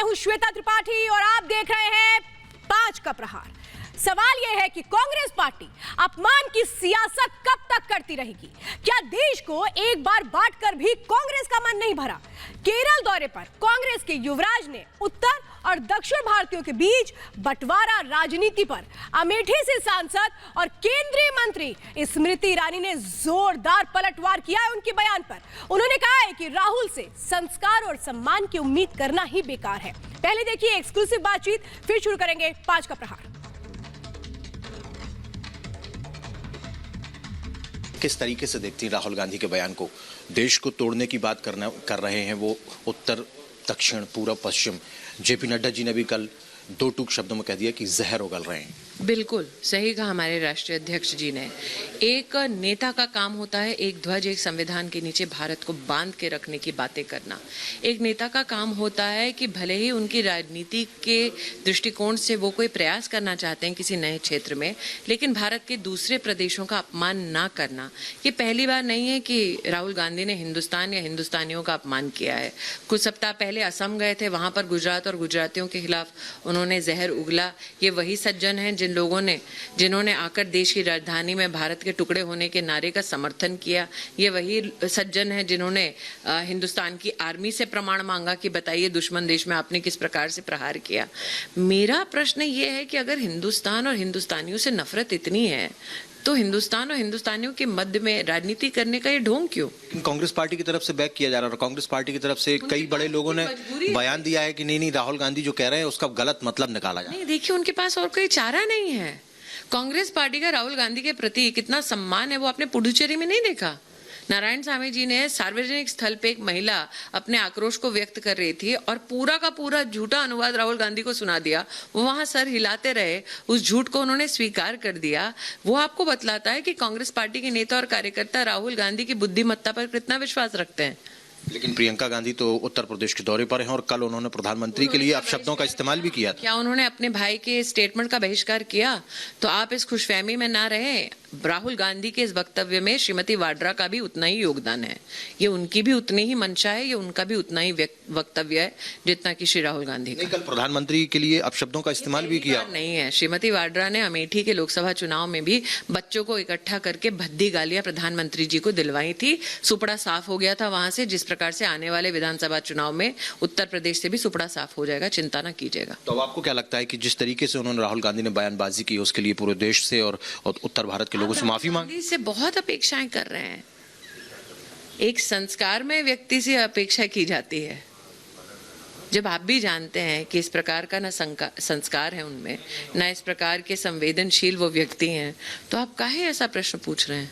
हूं श्वेता त्रिपाठी और आप देख रहे हैं 5 का प्रहार। सवाल यह है कि कांग्रेस पार्टी अपमान की सियासत कब तक करती रहेगी? क्या देश को एक बार बांटकर भी कांग्रेस का मन नहीं भरा? केरल दौरे पर कांग्रेस के युवराज ने उत्तर और दक्षिण भारतीयों के बीच बंटवारा राजनीति पर अमेठी से सांसद और केंद्रीय मंत्री स्मृति ईरानी ने जोरदार पलटवार किया है उनके बयान पर। उन्होंने कहा है कि राहुल से संस्कार और सम्मान की उम्मीद करना ही बेकार है। पहले देखिए एक्सक्लूसिव बातचीत, फिर शुरू करेंगे 5 का प्रहार। किस तरीके से देखती हैं राहुल गांधी के बयान को? देश को तोड़ने की बात कर रहे हैं वो, उत्तर दक्षिण पूर्व पश्चिम। जेपी नड्डा जी ने भी कल 2 टूक शब्दों में कह दिया कि जहर उगल रहे हैं। बिल्कुल सही कहा हमारे राष्ट्रीय अध्यक्ष जी ने। एक नेता का काम होता है एक ध्वज, एक संविधान के नीचे भारत को बांध के रखने की बातें करना। एक नेता का काम होता है कि भले ही उनकी राजनीति के दृष्टिकोण से वो कोई प्रयास करना चाहते हैं किसी नए क्षेत्र में, लेकिन भारत के दूसरे प्रदेशों का अपमान ना करना। ये पहली बार नहीं है कि राहुल गांधी ने हिंदुस्तान या हिंदुस्तानियों का अपमान किया है। कुछ सप्ताह पहले असम गए थे, वहां पर गुजरात और गुजरातियों के खिलाफ उन्होंने जहर उगला। ये वही सज्जन हैं जिन्होंने आकर देश की राजधानी में भारत के टुकड़े होने के नारे का समर्थन किया। ये वही सज्जन हैं जिन्होंने हिंदुस्तान की आर्मी से प्रमाण मांगा कि बताइए दुश्मन देश में आपने किस प्रकार से प्रहार किया। मेरा प्रश्न ये है कि अगर हिंदुस्तान और हिंदुस्तानियों से नफरत इतनी है तो हिंदुस्तान और हिंदुस्तानियों के मध्य में राजनीति करने का ये ढोंग क्यों? कांग्रेस पार्टी की तरफ से बैक किया जा रहा है और कांग्रेस पार्टी की तरफ से कई बड़े लोगों ने बयान दिया है कि नहीं राहुल गांधी जो कह रहे हैं उसका गलत मतलब निकाला जाए। नहीं, देखिए उनके पास और कोई चारा नहीं है। कांग्रेस पार्टी का राहुल गांधी के प्रति कितना सम्मान है वो आपने पुडुचेरी में नहीं देखा? नारायण सामी जी ने सार्वजनिक स्थल पे एक महिला अपने आक्रोश को व्यक्त कर रही थी और पूरा का पूरा झूठा अनुवाद राहुल गांधी को सुना दिया। वो वहां सर हिलाते रहे, उस झूठ को उन्होंने स्वीकार कर दिया। वो आपको बतलाता है कि कांग्रेस पार्टी के नेता और कार्यकर्ता राहुल गांधी की बुद्धिमत्ता पर कितना विश्वास रखते हैं। लेकिन प्रियंका गांधी तो उत्तर प्रदेश के दौरे पर हैं और कल उन्होंने प्रधानमंत्री के लिए अपशब्दों का इस्तेमाल भी किया। क्या उन्होंने अपने भाई के स्टेटमेंट का बहिष्कार किया? तो आप इस खुशफहमी में ना रहें। राहुल गांधी के इस वक्तव्य में श्रीमती वाड्रा का भी उतना ही योगदान है। ये उनकी भी उतनी ही मंशा है, ये उनका भी उतना ही वक्तव्य है जितना कि श्री राहुल गांधी का। कल प्रधानमंत्री के लिए अपशब्दों का इस्तेमाल भी किया नहीं है। श्रीमती वाड्रा ने अमेठी के लोकसभा चुनाव में भी बच्चों को इकट्ठा करके भद्दी गालियां प्रधानमंत्री जी को दिलवाई थी। सुपड़ा साफ हो गया था वहां से। जिस प्रकार से आने वाले विधानसभा चुनाव में उत्तर प्रदेश से भी सुपड़ा साफ हो जाएगा, चिंता ना कीजिएगा। तो आपको क्या लगता है कि जिस तरीके से उन्होंने राहुल गांधी ने बयानबाजी की उसके लिए पूरे देश से और उत्तर भारत के लोगों से माफी मांगी? से बहुत अपेक्षाएं कर रहे हैं। एक संस्कार में व्यक्ति से अपेक्षा की जाती है। जब आप भी जानते हैं कि इस प्रकार का ना संस्कार है उनमें, ना इस प्रकार के संवेदनशील वो व्यक्ति हैं, तो आप काहे ऐसा प्रश्न पूछ रहे हैं?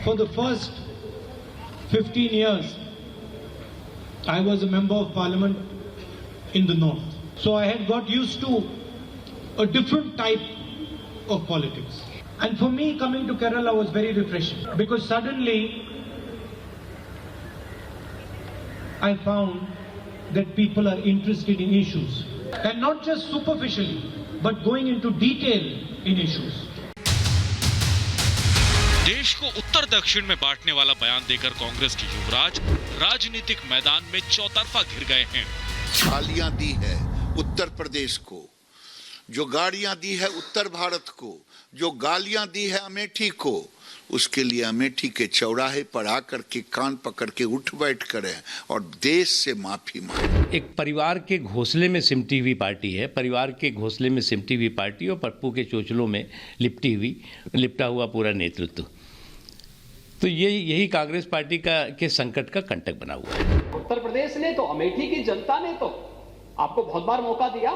For the first 15 years, I was a member of parliament in the north. So I had got used to a different type of politics. And for me, coming to Kerala was very refreshing because suddenly I found that people are interested in issues. And not just superficially, but going into detail in issues. देश को उत्तर दक्षिण में बांटने वाला बयान देकर कांग्रेस के युवराज राजनीतिक मैदान में चौतरफा घिर गए हैं। गालियां दी है उत्तर प्रदेश को, जो गाड़ियां दी है उत्तर भारत को, जो गालियां दी है अमेठी को, उसके लिए अमेठी के चौराहे पर आकर के कान पकड़ के उठ बैठ करें और देश से माफी मांगे। एक परिवार के घोंसले में सिमटी हुई पार्टी है, परिवार के घोंसले में सिमटी हुई पार्टी और पप्पू के चोचलों में लिपटा हुआ पूरा नेतृत्व। तो यही कांग्रेस पार्टी के संकट का कंटक बना हुआ है। उत्तर प्रदेश ने तो, अमेठी की जनता ने तो आपको बहुत बार मौका दिया।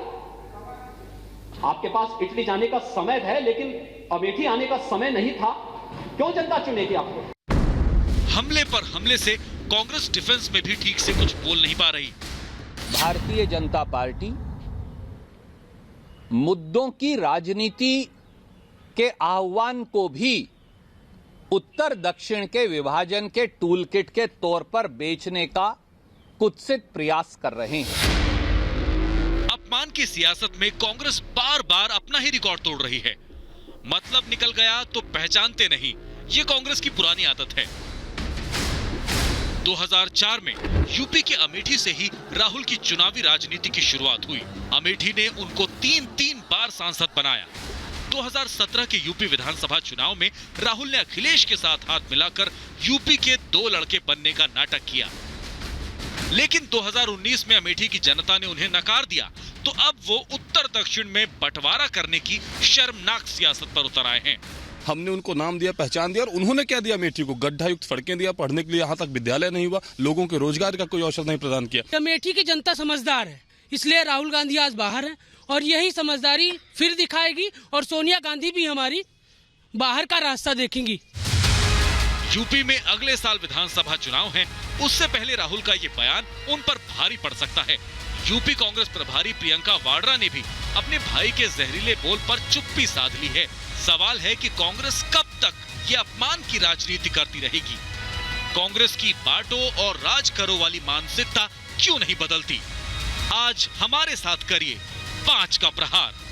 आपके पास इटली जाने का समय है, लेकिन अमेठी आने का समय नहीं था। क्यों जनता चुनेगी आपको? हमले पर हमले से कांग्रेस डिफेंस में भी ठीक से कुछ बोल नहीं पा रही। भारतीय जनता पार्टी मुद्दों की राजनीति के आह्वान को भी उत्तर दक्षिण के विभाजन के टूलकिट के तौर पर बेचने का कुत्सित प्रयास कर रहे हैं। अपमान की सियासत में कांग्रेस बार बार अपना ही रिकॉर्ड तोड़ रही है। मतलब निकल गया तो पहचानते नहीं, ये कांग्रेस की पुरानी आदत है। 2004 में यूपी के अमेठी से ही राहुल की चुनावी राजनीति की शुरुआत हुई। अमेठी ने उनको 3 बार सांसद बनाया। 2017 के यूपी विधानसभा चुनाव में राहुल ने अखिलेश के साथ हाथ मिलाकर यूपी के 2 लड़के बनने का नाटक किया, लेकिन 2019 में अमेठी की जनता ने उन्हें नकार दिया, तो अब वो उत्तर दक्षिण में बंटवारा करने की शर्मनाक सियासत पर उतर आए हैं। हमने उनको नाम दिया, पहचान दिया, और उन्होंने क्या दिया? अमेठी को गड्ढा युक्त सड़कें दिया, पढ़ने के लिए यहाँ तक विद्यालय नहीं हुआ, लोगों के रोजगार का कोई अवसर नहीं प्रदान किया। अमेठी की जनता समझदार है, इसलिए राहुल गांधी आज बाहर है और यही समझदारी फिर दिखाएगी और सोनिया गांधी भी हमारी बाहर का रास्ता देखेंगी। यूपी में अगले साल विधानसभा चुनाव हैं, उससे पहले राहुल का ये बयान उन पर भारी पड़ सकता है। यूपी कांग्रेस प्रभारी प्रियंका वाड्रा ने भी अपने भाई के जहरीले बोल पर चुप्पी साध ली है। सवाल है कि कांग्रेस कब तक ये अपमान की राजनीति करती रहेगी? कांग्रेस की बांटो और राज करो वाली मानसिकता क्यों नहीं बदलती? आज हमारे साथ करिए 5 का प्रहार।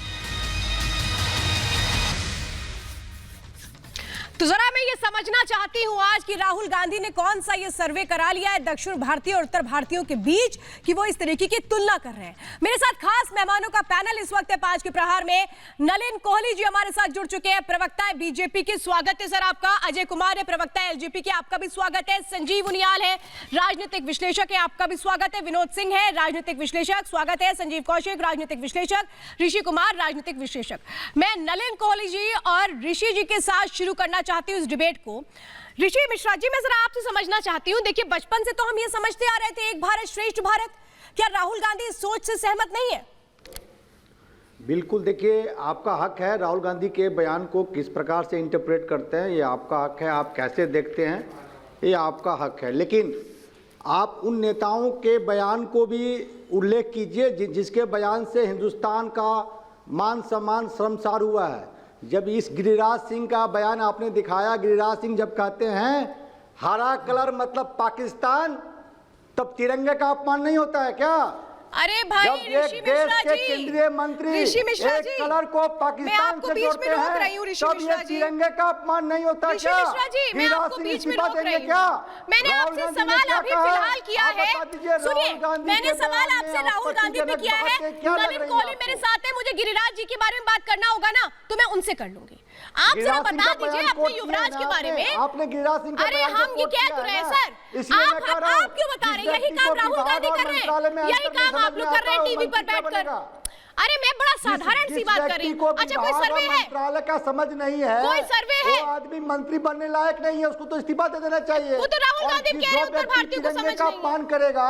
तो जरा मैं ये समझना चाहती हूं आज कि राहुल गांधी ने कौन सा ये सर्वे करा लिया है दक्षिण भारतीय और उत्तर भारतीयों के बीच कि वो इस तरीके की तुलना कर रहे हैं। मेरे साथ खास मेहमानों का पैनल इस वक्त है 5 के प्रहार में। नलिन कोहली जी हमारे साथ जुड़ चुके हैं, प्रवक्ता है बीजेपी के, स्वागत है सर आपका। अजय कुमार है, प्रवक्ता है एलजेपी के, आपका भी स्वागत है। संजीव उनियाल है, राजनीतिक विश्लेषक है, आपका भी स्वागत है। विनोद सिंह है, राजनीतिक विश्लेषक, स्वागत है। संजीव कौशिक, राजनीतिक विश्लेषक। ऋषि कुमार, राजनीतिक विश्लेषक। मैं नलिन कोहली जी और ऋषि जी के साथ शुरू करना चाहती हूँ इस डिबेट को। ऋषि मिश्रा जी, मैं जरा आपसे समझना चाहती हूँ, देखिए बचपन से तो हम ये समझते आ रहे थे एक भारत श्रेष्ठ भारत, क्या राहुल गांधी इस सोच से सहमत नहीं है? बिल्कुल, देखिए आपका हक है राहुल गांधी के बयान को किस प्रकार से इंटरप्रेट करते हैं, ये आपका हक है, आप कैसे देखते हैं ये आपका हक है, लेकिन आप उन नेताओं के बयान को भी उल्लेख कीजिए जिसके बयान से हिंदुस्तान का मान सम्मान शर्मसार हुआ है। जब इस गिरिराज सिंह का बयान आपने दिखाया, गिरिराज सिंह जब कहते हैं हरा कलर मतलब पाकिस्तान, तब तिरंगे का अपमान नहीं होता है क्या? अरे भाई ऋषि मिश्रा जी, केंद्रीय मंत्री ऋषि मिश्रा एक जी, कलर को पाकिस्तान से जोड़ते हैं, तब ये तिरंगे का अपमान नहीं होता क्या? ऋषि मिश्रा जी, मैं आपको बीच में रोक रही हूं। मैंने आपसे सवाल अभी फिलहाल किया है, सुनिए, मैंने सवाल आपसे राहुल गांधी पे किया है। नलिन कोहली मेरे साथ है, मुझे गिरिराज जी के बारे में बात करना होगा ना, तो मैं उनसे कर लूंगी। आप जरा बता दीजिए अपने युवराज के बारे में। आपने गिरिराज सिंह का, अरे हम ये कह तो रहे हैं सर, आप क्यों बता रहे हैं? यही काम राहुल गांधी कर रहे हैं, यही काम आप लोग कर रहे हैं टीवी पर बैठकर। अरे मैं बड़ा साधारण सी बात कर रही हूँ। अच्छा कोई सर्वे है? मंत्रालय का समझ नहीं है, कोई सर्वे है? वो आदमी मंत्री बनने लायक नहीं है, उसको तो इस्तीफा दे देना चाहिए। वो तो राहुल गांधी कह रहे हैं उत्तर भारतीय को समझ नहीं है। अपमान करेगा,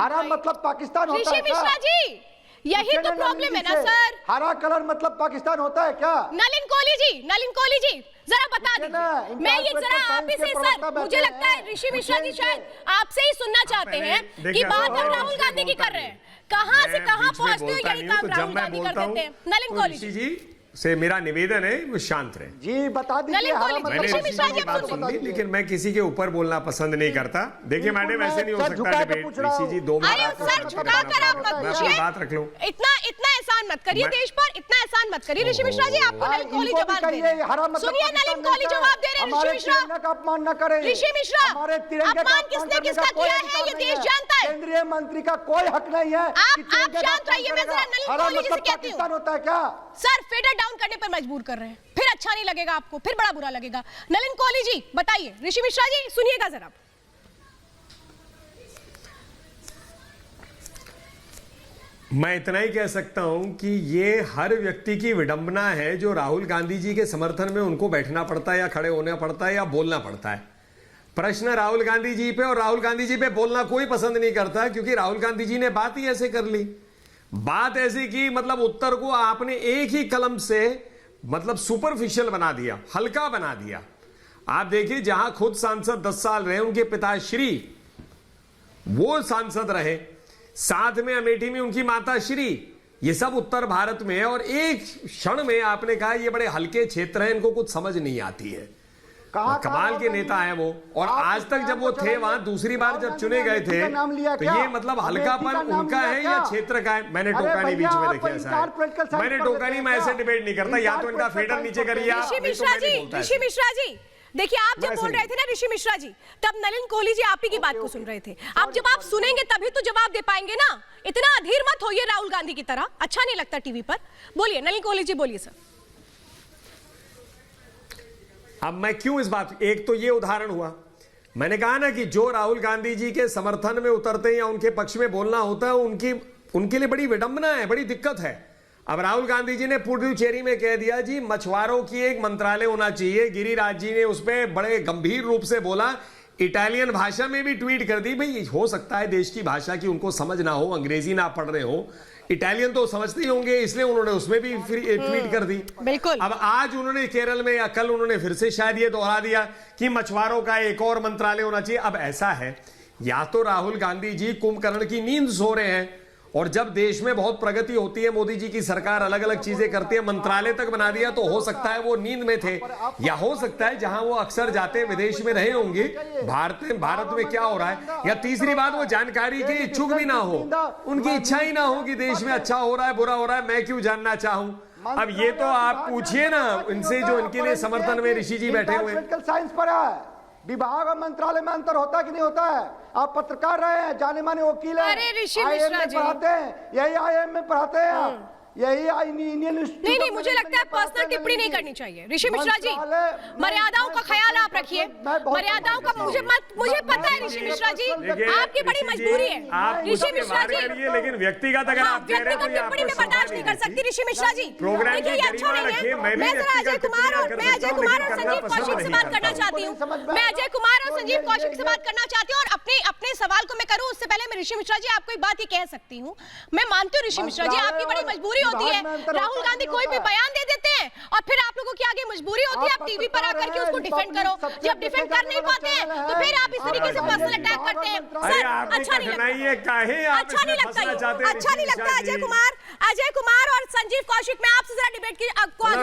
हरा मतलब पाकिस्तान होता है ऋषि मिश्रा जी, यही तो प्रॉब्लम है ना सर। हरा कलर मतलब पाकिस्तान होता है क्या? नलिन कोहली जी जरा बता दीजिए। मैं ये जरा आप ही से सर, मुझे लगता है ऋषि मिश्रा जी शायद आपसे ही सुनना चाहते हैं कि बात हम राहुल गांधी की कर रहे हैं। कहां से कहां पहुंचते हो, यही काम राहुल गांधी कर देते हैं। नलिन कोहली जी से मेरा निवेदन है वो शांत रहे। जी बता दीजिए। मैंने ऋषि की बात सुन ली, लेकिन मैं किसी के ऊपर बोलना पसंद नहीं करता। देखिए मैडम, ऐसे नहीं हो सकता डिबेट। ऋषि जी 2 मिनट बात रख लो। इतना एहसान मत करिए देश पर, इतना एहसान मत करिए। ऋषि मिश्रा जी आपको नलिन कोहली जवाब दे रहे हैं। सुनिए नलिन कोहली जवाब दे रहे हैं। ऋषि मिश्रा का अपमान न करें। ऋषि मिश्रा, अपमान किसने किसका किया है ये देश जानता है। केंद्रीय मंत्री का कोई हक नहीं है। आप शांत रहिए, मैं जरा नलिन कोहली जी से कहती हूँ। होता है क्या सर? फेडर डाउन करने पर मजबूर कर रहे हैं, फिर अच्छा नहीं लगेगा आपको, फिर बड़ा बुरा लगेगा। नलिन कोहली जी बताइए, ऋषि मिश्रा जी सुनिएगा जरा। मैं इतना ही कह सकता हूं कि ये हर व्यक्ति की विडंबना है जो राहुल गांधी जी के समर्थन में उनको बैठना पड़ता है या खड़े होना पड़ता है या बोलना पड़ता है। प्रश्न राहुल गांधी जी पे, और राहुल गांधी जी पे बोलना कोई पसंद नहीं करता, क्योंकि राहुल गांधी जी ने बात ही ऐसे कर ली। बात ऐसी की मतलब उत्तर को आपने एक ही कलम से मतलब सुपरफिशियल बना दिया, हल्का बना दिया। आप देखिए, जहां खुद सांसद 10 साल रहे, उनके पिताश्री वो सांसद रहे, साथ में अमेठी में उनकी माताश्री, ये सब उत्तर भारत में है। और एक क्षण में आपने कहा ये बड़े हल्के क्षेत्र हैं, इनको कुछ समझ नहीं आती है। कमाल के नेता है वो। और आज तक जब वो थे वहां, दूसरी बार जब चुने गए थे, तो ये मतलब हल्कापन उनका है या क्षेत्र का है? मैंने टोका नहीं बीच में, देखिए ऐसा है, मैंने टोका नहीं, मैं ऐसे डिबेट नहीं करता। या तो इनका फेडर नीचे करिए आप। ऋषि मिश्रा जी देखिए आप जब बोल रहे थे ना ऋषि मिश्रा जी, तब नलिन कोहली जी आप ही की बात को सुन रहे थे। अब जब आप सुनेंगे तभी तो जवाब दे पाएंगे ना। इतना अधीर मत होइए राहुल गांधी की तरह, अच्छा नहीं लगता टीवी पर। बोलिए नलिन कोहली जी, बोलिए सर। अब मैं क्यों इस बात, एक तो ये उदाहरण हुआ, मैंने कहा ना कि जो राहुल गांधी जी के समर्थन में उतरते हैं या उनके पक्ष में बोलना होता है, उनके लिए बड़ी विडंबना है, बड़ी दिक्कत है। अब राहुल गांधी जी ने पुडुचेरी में कह दिया जी मछुआरों की एक मंत्रालय होना चाहिए, गिरिराज जी ने उस पर बड़े गंभीर रूप से बोला, इटालियन भाषा में भी ट्वीट कर दी। भाई हो सकता है देश की भाषा की उनको समझ ना हो, अंग्रेजी ना पढ़ रहे हो, इटालियन तो समझते ही होंगे, इसलिए उन्होंने उसमें भी ट्वीट कर दी। बिल्कुल। अब आज उन्होंने केरल में या कल उन्होंने फिर से शायद ये दोहरा दिया कि मछुआरों का एक और मंत्रालय होना चाहिए। अब ऐसा है, या तो राहुल गांधी जी कुंभकर्ण की नींद सो रहे हैं, और जब देश में बहुत प्रगति होती है, मोदी जी की सरकार अलग अलग चीजें करती है, मंत्रालय तक बना दिया, तो हो सकता है वो नींद में थे, या हो सकता है जहां वो अक्सर जाते विदेश में रहे होंगे, भारत में क्या हो रहा है, या तीसरी बात वो जानकारी के इच्छुक भी ना हो, उनकी इच्छा ही ना हो कि देश में अच्छा हो रहा है बुरा हो रहा है, मैं क्यों जानना चाहूं। अब ये तो आप पूछिए ना इनसे जो इनके लिए समर्थन में ऋषि जी बैठे हुए। साइंस पर है, विभाग और मंत्रालय में अंतर होता है कि नहीं होता है? आप पत्रकार रहे हैं, जाने माने वकील हैं, IIM में पढ़ाते हैं, यही IIM में पढ़ाते हैं आप, यही इंडियन इंस्टीट्यूट। नहीं, मुझे लगता है पर्सनल टिप्पणी नहीं करनी चाहिए। ऋषि मिश्रा जी, मर्यादाओं का ख्याल आप रखिए, मर्यादाओं का मुझे पता है ऋषि मिश्रा जी, आपकी बड़ी मजबूरी है ऋषि मिश्रा जी, लेकिन व्यक्तिगत अगर आप कह रहे हैं तो टिप्पणी में बर्दाश्त नहीं कर सकती ऋषि मिश्रा जी। प्रोग्राम देखिए ये अच्छा नहीं है। मैं जरा अजय कुमार और संजीव कौशिक से बात करना चाहती हूँ, मैं अजय कुमार और संजीव कौशिक से बात करना चाहती हूँ, और अपने सवाल को मैं करूँ उससे पहले मैं ऋषि मिश्रा जी आपको एक बात ये कह सकती हूँ, मैं मानती हूँ ऋषि मिश्रा जी आपकी बड़ी मजबूरी होती है, राहुल गांधी कोई भी बयान दे देते हैं और फिर आप लोगों की आगे मजबूरी होती है आप टीवी पर आकर के उसको डिफेंड करो, जब डिफेंड कर नहीं पाते हैं तो फिर आप इस तरीके से पर्सनल अटैक करते हैं। सर अच्छा नहीं लगता, अच्छा नहीं लगता अजय कुमार और संजीव कौशिक, मैं आपसे जरा डिबेट की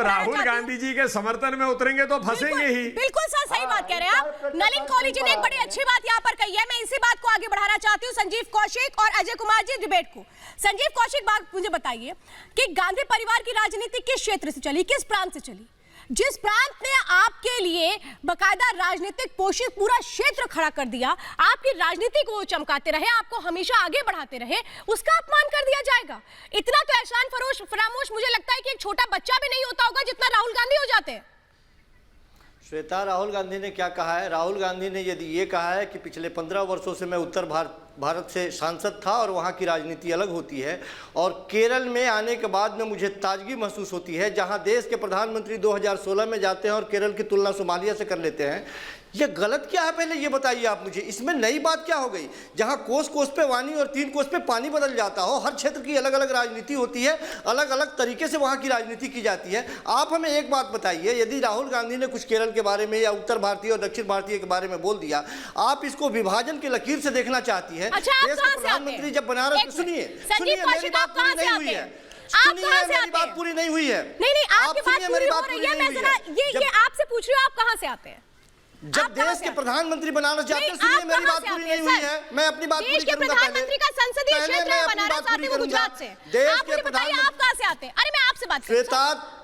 राहुल गांधी जी के समर्थन में उतरेंगे तो फंसेंगे ही। बिल्कुल सर, सही बात कह रहे हैं आप। नलिन कोहली जी ने एक बड़ी अच्छी बात यहाँ पर कही है, मैं इसी बात को आगे बढ़ाना चाहती हूँ संजीव कौशिक और अजय कुमार जी डिबेट को। संजीव कौशिक बात मुझे बताइए कि गांधी परिवार की राजनीति किस क्षेत्र से चली, किस प्रांत से चली? जिस प्रांत ने आपके लिए बकायदा राजनीतिक पोषित पूरा क्षेत्र खड़ा कर दिया, आपकी राजनीति को चमकाते रहे, आपको हमेशा आगे बढ़ाते रहे, उसका अपमान कर दिया जाएगा। इतना तो एहसान फरामोश मुझे लगता है कि एक छोटा बच्चा भी नहीं होता होगा जितना राहुल गांधी हो जाते हैं। श्वेता, राहुल गांधी ने क्या कहा है? राहुल गांधी ने यदि ये कहा है कि पिछले 15 वर्षों से मैं उत्तर भारत से सांसद था और वहाँ की राजनीति अलग होती है, और केरल में आने के बाद में मुझे ताजगी महसूस होती है, जहाँ देश के प्रधानमंत्री 2016 में जाते हैं और केरल की तुलना सोमालिया से कर लेते हैं, ये गलत क्या है? पहले ये बताइए आप मुझे, इसमें नई बात क्या हो गई? जहाँ कोस कोस पे वाणी और 3 कोस पे पानी बदल जाता हो, हर क्षेत्र की अलग अलग राजनीति होती है, अलग अलग तरीके से वहाँ की राजनीति की जाती है। आप हमें एक बात बताइए, यदि राहुल गांधी ने कुछ केरल के बारे में या उत्तर भारतीय और दक्षिण भारतीय के बारे में बोल दिया, आप इसको विभाजन की लकीर से देखना चाहती है? अच्छा, देश के प्रधानमंत्री जब बनारस, सुनिए मेरी बात पूरी नहीं हुई है, मेरी बात पूरी नहीं हुई है। नहीं, आपकी बात पूरी हो रही है, मैं जरा ये आपसे पूछ रही हूँ, आप कहाँ से आते हैं? जब देश के प्रधानमंत्री बनारस जाते हैं, सुनिए मेरी बात पूरी नहीं हुई है, मैं अपनी बात पूरी करूंगा। प्रधानमंत्री का संसदीय क्षेत्र है बनारस, आते हैं गुजरात से। आप मुझे बताइए आप कहाँ से आते हैं? अरे मैं आपसे बात कर रही हूँ,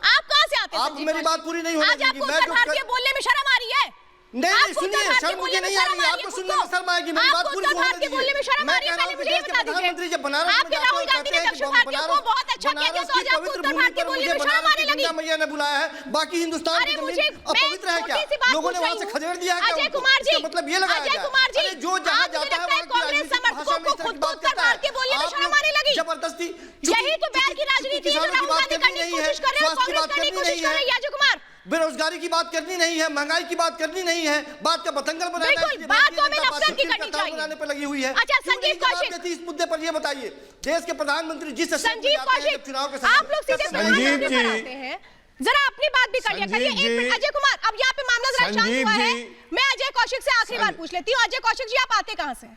आप कहाँ से आते हैं? आप मेरी बात पूरी नहीं होने देंगी। मैं भारतीय बोलने में शर्म आ रही है? नहीं, सुनिए, शर्म मुझे नहीं आ रही, आपको सुनने में शर्म आएगी, मेरी बात पूरी होने दीजिए। बोलने में शर्म आ रही है, पहले मुझे ये बता दीजिए। जब बनारस में जाते हैं, कहते हैं कि बनारस बहुत अच्छा किया, तो आज आपको उत्तर भारत के बोलने में शर्म आने लगी। मैया ने बुलाया है, बाकी हिंदुस्तान की जमीन अपवित्र है क्या? लोगों ने वहां से खदेड़ दिया है क्या? अजय कुमार जी, मतलब ये लगाया जाए, जो जहां जाता है वहां कांग्रेस समर्थकों को खुद को उत्तर भारत के बोलने में शर्म आने लगी। जबरदस्ती, यही तो बैल की राजनीति है, राहुल गांधी करने की कोशिश कर रहे हैं, कांग्रेस करने की कोशिश कर रही है। अजय कुमार, बेरोजगारी की बात करनी नहीं है, महंगाई की बात करनी नहीं है, बात का बतंगल बनाना है, बात तो हमें नफरत की करनी चाहिए, बनाने पे लगी हुई है। अच्छा संजीव कौशिक, इस मुद्दे पर ये बताइए, देश के प्रधानमंत्री जिस संजीव कौशिक, चुनाव के आप लोग सीधे प्रधानमंत्री पर आते हैं, जरा अपनी बात भी कर लिया करिए। एक मिनट अजय कुमार, अब यहाँ पे मामला जरा शांत हुआ है, मैं अजय कौशिक से आखिरी बार पूछ लेती हूँ। अजय कौशिक जी, आप आते कहाँ से?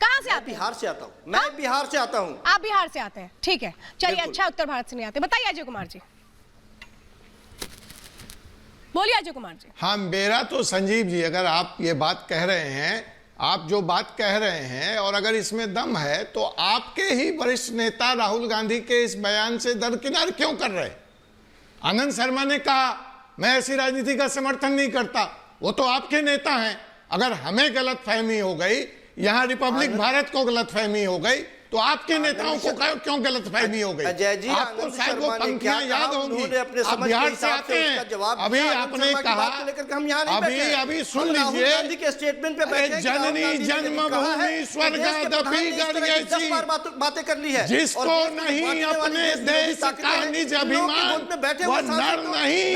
कहाँ से आते? बिहार से आता हूँ, मैं बिहार से आता हूँ। आप बिहार से आते हैं, ठीक है, चलिए अच्छा, उत्तर भारत से नहीं आते। बताइए अजय कुमार जी, बोलिए अजय कुमार जी। हाँ, मेरा तो संजीव जी, अगर आप ये बात कह रहे हैं, आप जो बात कह रहे हैं, और अगर इसमें दम है, तो आपके ही वरिष्ठ नेता राहुल गांधी के इस बयान से दरकिनार क्यों कर रहे? आनंद शर्मा ने कहा मैं ऐसी राजनीति का समर्थन नहीं करता, वो तो आपके नेता हैं। अगर हमें गलतफहमी हो गई, यहाँ रिपब्लिक भारत को गलतफहमी हो गई, तो आपके नेताओं को क्यों गलतफहमी हो गई? आपको शायद वो पंक्तियां याद होंगी, आप बिहार से आते हैं। अभी आपने कहा, अभी सुन लीजिए, जननी जन्मभूमि स्वर्गादपि गर्यसि, बातें कर ली है, जिसको नहीं अपने देश का निज अभिमान, वह नर नहीं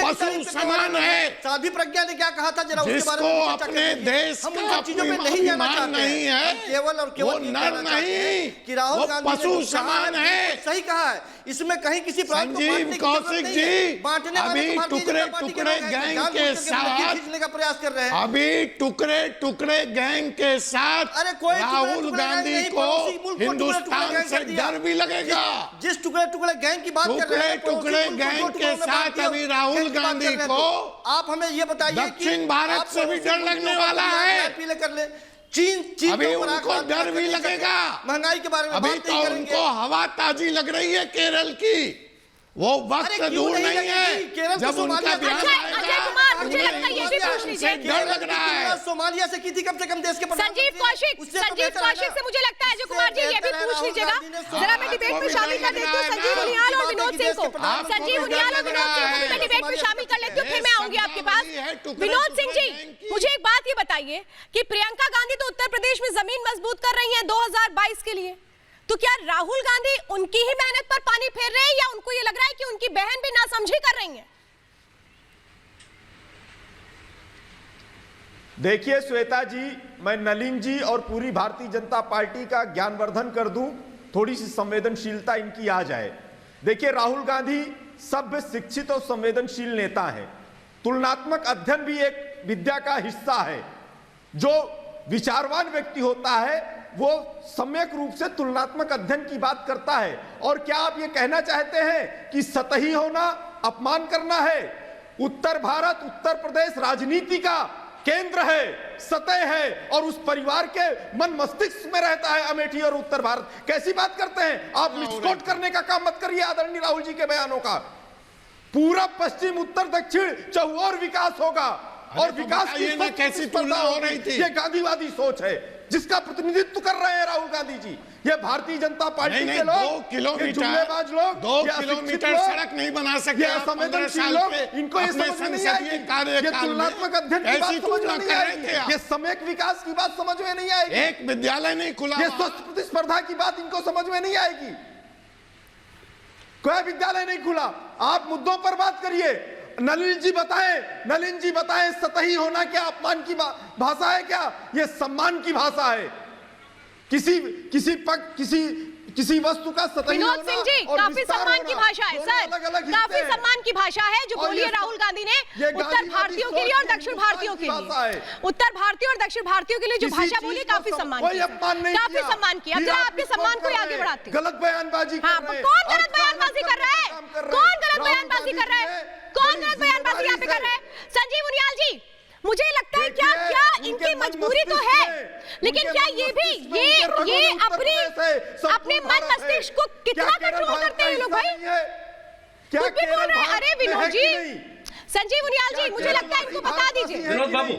पशु समान है। साध्वी प्रज्ञा ने क्या कहा था जरा उसके बारे में जिसको अपने देश का अभिमान नहीं है, केवल और केवल नर नहीं कि राहुल गांधी पशु समान है। सही कहा है, इसमें कहीं किसी संजीव कौशिक जी अभी टुकड़े टुकड़े गैंग के साथ खींचने का प्रयास कर रहे हैं। अभी टुकड़े टुकड़े गैंग के साथ राहुल गांधी को हिंदुस्तान से डर भी लगेगा। जिस टुकड़े टुकड़े गैंग की बात कर रहे हैं, टुकड़े गैंग के साथ अभी राहुल गांधी को आप हमें ये बताइए, दक्षिण भारत से भी डर लगने वाला है। पीले कर ले, चीन अभी उनको डर भी लगेगा। महंगाई के बारे में अभी तो उनको हवा ताजी लग रही है केरल की, वो वक्त दूर नहीं है जब उनका बयान आएगा। मुझे लगता है ये भी पूछ लीजिए, डर लग रहा है। सोमालिया से की थी कम से कम देश के संजीव कौशिक से मुझे लगता है अजय कुमार जी ये भी पूछ लीजिएगा। जरा मैं डिबेट में शामिल कर देती हूँ संजीव उनियाल और विनोद सिंह को। संजीव उनियाल और विनोद सिंह को मैं डिबेट में शामिल कर लेती हूँ, फिर मैं आऊंगी आपके पास। विनोद सिंह जी, मुझे एक बात ये बताइए कि प्रियंका गांधी तो उत्तर प्रदेश में जमीन मजबूत कर रही है 2022 के लिए, तो क्या राहुल गांधी उनकी ही मेहनत पर पानी फेर रहे हैं या उनको ये लग रहा है कि उनकी बहन भी नासमझी कर रही है? देखिए श्वेता जी, मैं नलिन जी और पूरी भारतीय जनता पार्टी का ज्ञानवर्धन कर दूं, थोड़ी सी संवेदनशीलता इनकी आ जाए। देखिए राहुल गांधी सभ्य, शिक्षित और संवेदनशील नेता है। तुलनात्मक अध्ययन भी एक विद्या का हिस्सा है। जो विचारवान व्यक्ति होता है वो सम्यक रूप से तुलनात्मक अध्ययन की बात करता है। और क्या आप ये कहना चाहते हैं कि सतही होना अपमान करना है? उत्तर भारत, उत्तर प्रदेश राजनीति का केंद्र है, सतह है, और उस परिवार के मन मस्तिष्क में रहता है अमेठी और उत्तर भारत। कैसी बात करते हैं आप? मिसकोट करने का काम मत करिए आदरणीय राहुल जी के बयानों का। पूरब पश्चिम उत्तर दक्षिण चहुओर विकास होगा, और विकास की कैसी तुलना हो रही थी? ये गांधीवादी सोच है जिसका प्रतिनिधित्व कर रहे हैं राहुल गांधी जी। ये भारतीय जनता पार्टी के लोग, 2 किलोमीटर सड़क नहीं बना सके, संवेदनशील लोग, इनको ये समझ में नहीं आएगी। ये तुलनात्मक अध्ययन की बात समझ में नहीं आएगी, ये सम्यक विकास की बात समझ में नहीं आएगी, एक विद्यालय नहीं खुला, ये स्वस्थ प्रतिस्पर्धा की बात इनको समझ में नहीं आएगी। कोई विद्यालय नहीं खुला। आप मुद्दों पर बात करिए। नलिन जी बताएं सतही होना क्या अपमान की भाषा है? क्या ये सम्मान की भाषा है? किसी वस्तु का सतही होना। विनोद सिंह जी, काफी सम्मान की भाषा है सर, काफी सम्मान की भाषा है जो बोली है राहुल गांधी ने उत्तर भारतीयों के लिए और दक्षिण भारतीयों के लिए। उत्तर भारतीय और दक्षिण भारतीयों के लिए जो भाषा बोली काफी सम्मान की, काफी सम्मान की। अब जरा आपके सम्मान को आगे बढ़ाते हैं। गलत बयानबाजी कर रहे हैं। कौन गलत बयानबाजी कर रहा है? कौन गलत बयानबाजी कर रहा है? कौन गलत बयानबाजी यहाँ पे कर रहा है? संजीव उनियाल जी, मुझे लगता है क्या इनकी मजबूरी तो है, लेकिन क्या ये भी ये अपने मन मस्तिष्क को कितना कंट्रोल करते हैं लोग भाई? कुछ भी बोल रहे हैं। अरे विनोद जी, संजीव उनियाल जी, मुझे लगता है इनको बता दीजिए। विनोद बाबू,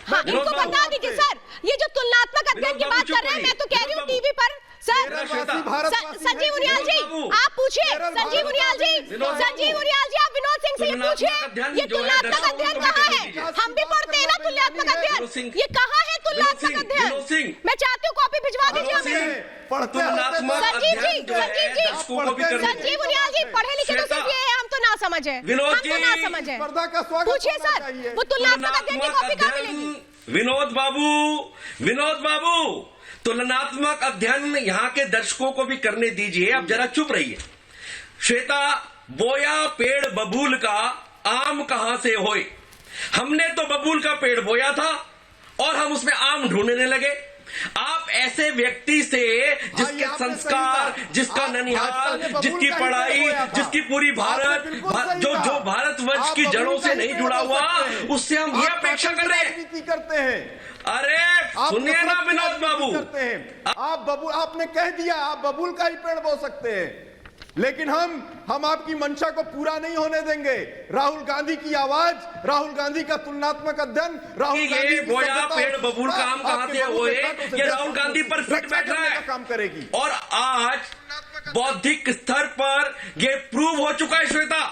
हाँ, इनको बता दीजिए सर, ये जो तुलनात्मक अध्ययन की बात कर रहे हैं, मैं तो कह रही हूँ टीवी पर सर। संजीव उनियाल जी आप पूछिए, संजीव उनियाल जी आप विनोद सिंह से ये पूछिए, ये तुलनात्मक अध्ययन कहाँ है? हम भी पढ़ते हैं ना तुलनात्मक अध्ययन, ये कहाँ है तुलनात्मक अध्ययन? मैं चाहती हूँ कॉपी भिजवा दीजिए हमें। संजीव उनियाल जी पढ़े लिखे तो सिर्फ ये है, हम तो ना समझ है, हम तो ना समझ है। पूछिए सर, वो तुलनात्मक अध्ययन की कॉपी कहाँ मिलेगी? विनोद बाबू, तुलनात्मक अध्ययन यहाँ के दर्शकों को भी करने दीजिए, अब जरा चुप रहिए। श्वेता, बोया पेड़ बबूल का, आम कहां से होए? हमने तो बबूल का पेड़ बोया था और हम उसमें आम ढूंढने लगे। आप ऐसे व्यक्ति से जिसके संस्कार, जिसका ननिहाल, जिसकी पढ़ाई, जिसकी पूरी भारत जो भारतवर्ष की जड़ों से नहीं जुड़ा हुआ, उससे हम ये अपेक्षा कर रहे हैं। अरे सुनिए ना विनोद बाबू, आपने कह दिया आप बबूल का ही पेड़ बो सकते हैं। लेकिन हम आपकी मंशा को पूरा नहीं होने देंगे। राहुल गांधी की आवाज, राहुल गांधी का तुलनात्मक अध्ययन, राहुल गांधी बोया पेड़ बबूल का आम कहां से वो है, ये राहुल गांधी पर फिट बैठ रहा है, काम करेगी। और आज बौद्धिक स्तर पर ये प्रूव हो चुका है श्वेता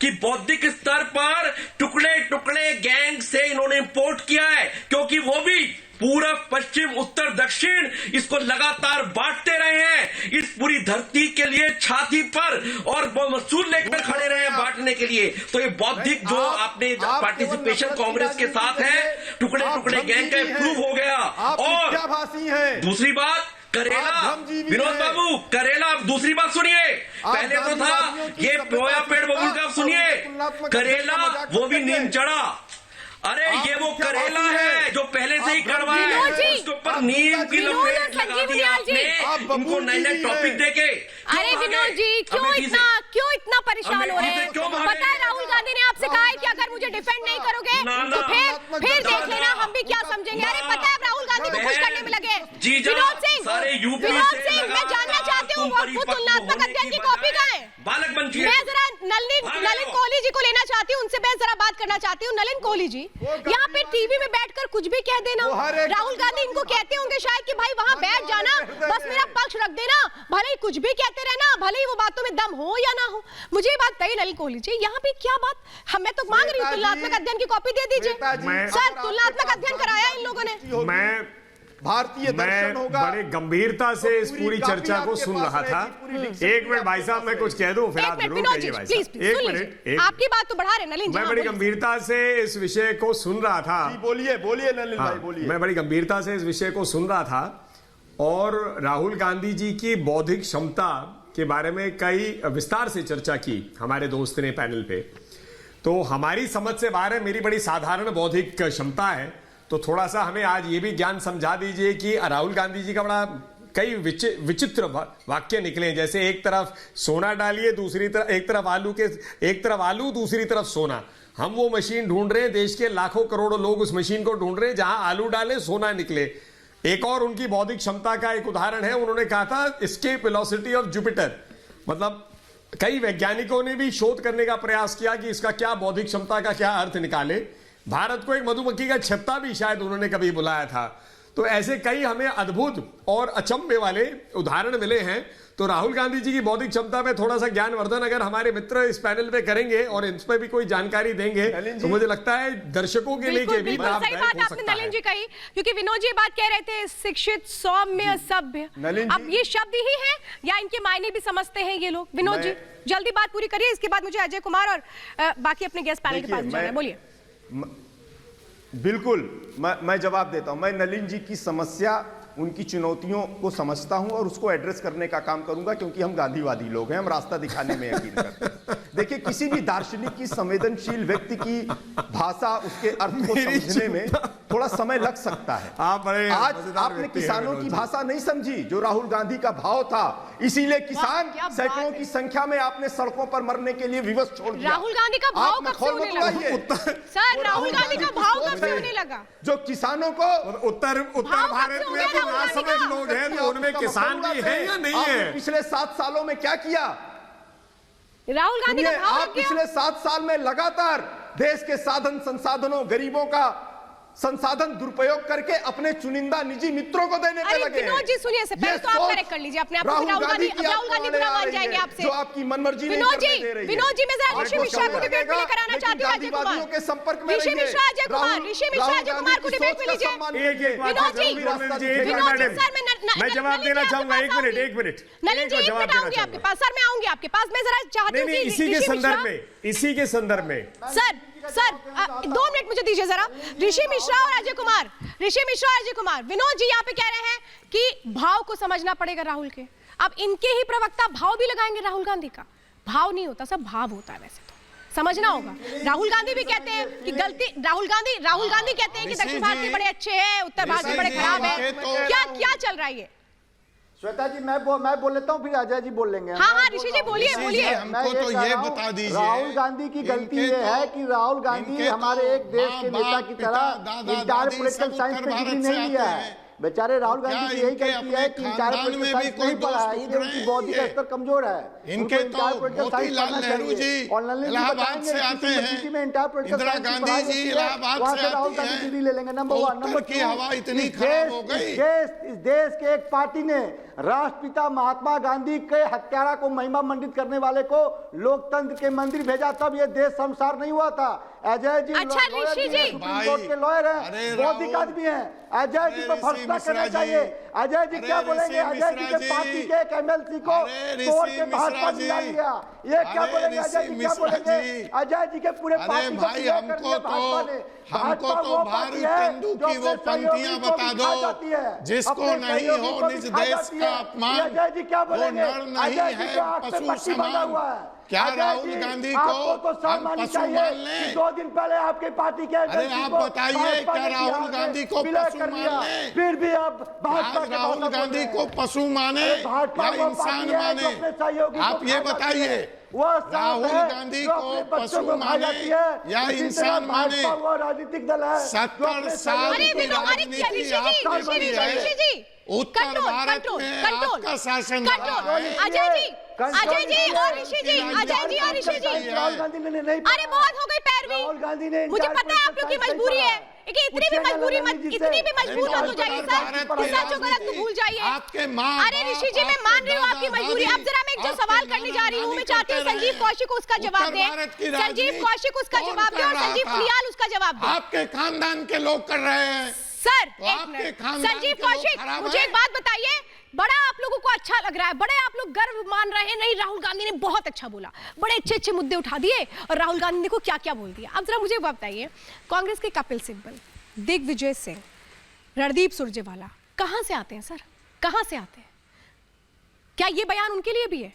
कि बौद्धिक स्तर पर टुकड़े टुकड़े गैंग से इन्होंने इंपोर्ट किया है, क्योंकि वो भी पूरब पश्चिम उत्तर दक्षिण इसको लगातार बांटते रहे हैं, इस पूरी धरती के लिए छाती पर और वसूल लेकर खड़े रहे हैं बांटने के लिए। तो ये बौद्धिक जो आपने पार्टिसिपेशन कांग्रेस के साथ है, टुकड़े टुकड़े गैंग का प्रूव हो गया। और दूसरी बात, करेला, विनोद बाबू करेला, दूसरी बात सुनिए, पहले तो था ये बोया पेड़ बबूल का, सुनिए करेला वो भी नीम चढ़ा, अरे ये वो करेला है जो पहले से ही कड़वा है, उसके ऊपर नीम की लपेट लगा दी आपने, इनको नए नए टॉपिक देके। अरे विनोद जी क्यों इतना परेशान हो रहे हैं? पता है राहुल गांधी ने आपसे कहा है कि अगर मुझे डिफेंड नहीं करोगे तो फिर देख लेना हम भी क्या समझेंगे। अरे पता है राहुल गांधी को खुश करने में लगे। विनोद सिंह मैं जानना चाहती हूँ वो तुलनात्मक अध्ययन की कॉपी कहाँ है? बालक बंची मैं जरा नलिन कोहली जी को लेना चाहती हूँ, उनसे मैं जरा बात करना चाहती हूँ। नलिन कोहली जी यहाँ पे टीवी में बैठकर कुछ भी कह देना, राहुल गांधी इनको कहते होंगे शायद कि भाई वहां बैठ जाना, बस मेरा पक्ष रख देना, भले ही कुछ भी कहते रहना, भले ही वो बातों में दम हो या ना हो। मुझे ये बात बताइए नलिन कोहली जी, यहाँ पे क्या बात, मैं तो मांग रही हूँ तुलनात्मक अध्ययन की कॉपी दे दीजिए सर। तुलनात्मक अध्ययन कराया इन लोगों ने। मैं भारतीय दर्शन होगा। बड़े गंभीरता से इस पूरी चर्चा को सुन रहा था। एक मिनट भाई साहब, मैं कुछ कह दूं फिर आप जरूर कहिए भाई साहब। एक मिनट, आपकी बात तो बढ़ा रहे नलिन जी। मैं बड़ी गंभीरता से इस विषय को सुन रहा था। बोलिए नलिन भाई बोलिए। मैं बड़ी गंभीरता से इस विषय को सुन रहा था और राहुल गांधी जी की बौद्धिक क्षमता के बारे में कई विस्तार से चर्चा की हमारे दोस्त ने पैनल पे। तो हमारी समझ से बाहर है, मेरी बड़ी साधारण बौद्धिक क्षमता है, तो थोड़ा सा हमें आज ये भी ज्ञान समझा दीजिए कि राहुल गांधी जी का बड़ा कई विचित्र वाक्य निकले, जैसे एक तरफ सोना डालिए, दूसरी तरफ एक तरफ आलू दूसरी तरफ सोना। हम वो मशीन ढूंढ रहे हैं, देश के लाखों करोड़ों लोग उस मशीन को ढूंढ रहे हैं जहां आलू डाले सोना निकले। एक और उनकी बौद्धिक क्षमता का एक उदाहरण है, उन्होंने कहा था एस्केप वेलोसिटी ऑफ जुपिटर, मतलब कई वैज्ञानिकों ने भी शोध करने का प्रयास किया कि इसका क्या बौद्धिक क्षमता का क्या अर्थ निकाले। भारत को एक मधुमक्खी का छत्ता भी शायद उन्होंने कभी बुलाया था। तो ऐसे कई हमें अद्भुत और अचंभे वाले उदाहरण मिले हैं। तो राहुल गांधी जी की बौद्धिक क्षमता पे थोड़ा सा ज्ञानवर्धन अगर हमारे मित्र इस पैनल पे करेंगे और इन पे भी कोई जानकारी देंगे तो मुझे लगता है दर्शकों के लिए भी लाभदायक हो सकता है। नलिन जी कही, क्योंकि विनोद जी बात कह रहे थे शिक्षित, सौम्य, सभ्य, अब ये शब्द ही है या इनके मायने भी समझते हैं ये लोग? विनोद जी जल्दी बात पूरी करिए, इसके बाद मुझे अजय कुमार और बाकी अपने गेस्ट पैनल के पास जाना है। बोलिए। बिल्कुल मैं जवाब देता हूं। मैं नलिन जी की समस्या, उनकी चुनौतियों को समझता हूं और उसको एड्रेस करने का काम करूंगा, क्योंकि हम गांधीवादी लोग हैं, हम रास्ता दिखाने में यकीन करते हैं। देखिए, किसी भी दार्शनिक की, संवेदनशील व्यक्ति की भाषा, उसके अर्थ को समझने में थोड़ा समय लग सकता है। आज आपने किसानों की भाषा नहीं समझी जो राहुल गांधी का भाव था, इसीलिए किसान सैकड़ों की संख्या में आपने सड़कों पर मरने के लिए विवश छोड़ दिया। राहुल गांधी का भाव कब से होने लगा? सर, राहुल गांधी का भाव कब से होने लगा? जो किसानों को उत्तर भारत में ना समझ लोग हैं, तो उनमें किसान भी है या नहीं है? पिछले 7 सालों में क्या किया राहुल गांधी का भाव? आप पिछले 7 साल में लगातार देश के साधन संसाधनों, गरीबों का संसाधन दुरुपयोग करके अपने चुनिंदा निजी मित्रों को देने पे लगे। विनोद जी सुनिए, से पहले तो आप करेक्ट कर लीजिए अपने आप को। राहुल गांधी बुरा मान जाएंगे आपसे, जो आपकी मनमर्जी नहीं करने दे रही है। विनोद जी, मैं जरा ऋषि मिश्रा को डिबेट में लेकर आना चाहती हूं। अजय कुमार के संपर्क में ऋषि मिश्रा, अजय कुमार को डिबेट में लीजिए। विनोद जी सर, मैं जवाब देना चाहूंगा। एक मिनट नलिन जी, एक मिनट आऊंगी आपके पास। सर, मैं आऊंगी आपके पास। मैं जरा चाहती हूं कि इसी के संदर्भ में सर 2 मिनट मुझे दीजिए जरा। ऋषि मिश्रा और अजय कुमार, विनोद जी यहाँ पे कह रहे हैं कि भाव को समझना पड़ेगा राहुल के। अब इनके ही प्रवक्ता भाव भी लगाएंगे राहुल गांधी का। भाव नहीं होता, सब भाव होता है। वैसे तो समझना होगा। राहुल गांधी भी कहते हैं कि गलती, राहुल गांधी कहते हैं कि दक्षिण भारत के बड़े अच्छे हैं, उत्तर भारत के बड़े खराब है। क्या चल रहा है ये? श्वेता जी, मैं बोल लेता हूँ, फिर अजय जी बोल लेंगे। हाँ, ऋषि जी बोलिए। हमको तो ये बता दीजिए, राहुल गांधी की गलती ये है कि राहुल गांधी हमारे एक देश के नेता की तरह इंटायर पॉलिटिकल साइंस में डिग्री नहीं लिया है। बेचारे राहुल क्या गांधी की यही इनके गलती है कि अपने इंटायर खानदान में पॉलिटिकल भी साइंस कोई नहीं पढ़ा है, दोस्त इसलिए ढूंढ उनकी रहे बौद्धिक हैं? स्तर कमजोर है। इनके उनको तो entire political Motilal science Nehru पढ़ना जी चाहिए। और नलिनी जी इलाहाबाद बताएंगे से आते किसी हैं, यूनिवर्सिटी में इंटायर पॉलिटिकल इंदिरा साइंस की गांधी पढ़ाई जी होती है, इलाहाबाद वहाँ से से राहुल आती गांधी हैं, डिग्री ले लेंगे। नंबर तो वन। उत्तर नंबर की हवा इतनी इस खराब हो गई। इस देश के एक पार्टी ने राष्ट्रपिता महात्मा गांधी के हत्यारा को महिमा मंडित करने वाले को लोकतंत्र के मंदिर भेजा, तब ये देश संसार नहीं हुआ था। अजय जी अच्छा, ऋषि जी। सुप्रीम कोर्ट के लॉयर हैं, बौद्धिक आदमी हैं, अजय जी को फैसला करना चाहिए। अजय जी क्या बोलेंगे? अजय जी के पार्टी के एक MLC को तोड़ के भाजपा में डाल दिया, ये क्या बोलेंगे? अजय जी क्या बोलेंगे? अजय जी के पूरे पार्टी को भाई हमको तो भारत तेंदु की वो पंक्तियां बता दो, जिसको नहीं हो निज देश का अपमान, अजय जी क्या वो बोलेंगे? नर नहीं है पशु समान। क्या राहुल गांधी को हम पशु मान लें? 2 दिन पहले आपके पार्टी के अरे आप बताइए, क्या राहुल गांधी को पशु मान लें? फिर भी आप राहुल गांधी को पशु माने या इंसान माने? आप ये बताइए, राहुल गांधी को पशु माने या इंसान माने? राजनीतिक दल है 70 साल की राजनीति आपने बनी है। उत्तर भारत में आपका शासन रहा है। अजय जी और ऋषि जी, अजय जी और ऋषि जी, राहुल गांधी ने नहीं, अरे बहुत हो गई पैरवी। राहुल गांधी ने, मुझे पता है आप लोग की मजबूरी है, कि इतनी भी मजबूरी मत, इतनी भी मजबूर मत हो जाइए सर, सच हो गलत तो भूल जाइए। अरे ऋषि जी, मैं मान रही हूँ आपकी मजबूरी। अब जरा मैं जो सवाल करने जा रही हूँ, मैं चाहती हूँ संजीव कौशिक उसका जवाब दे, संजीव कौशिक उसका जवाब दे और संजीव पुनियाल उसका जवाब दे। आपके खानदान के लोग कर रहे हैं सर। तो एक आपके मिनट, खानदान संजीव के लोग कौशिक खराब मुझे हैं? एक बात बताइए, बड़ा आप लोगों को अच्छा लग रहा है, बड़े आप लोग गर्व मान रहे हैं, नहीं राहुल गांधी ने बहुत अच्छा बोला, बड़े अच्छे अच्छे मुद्दे उठा दिए और राहुल गांधी ने को क्या क्या बोल दिया। अब जरा मुझे बताइए, कांग्रेस के कपिल सिब्बल, दिग्विजय सिंह, रणदीप सुरजेवाला कहां से आते हैं सर? कहां से आते हैं? क्या ये बयान उनके लिए भी है?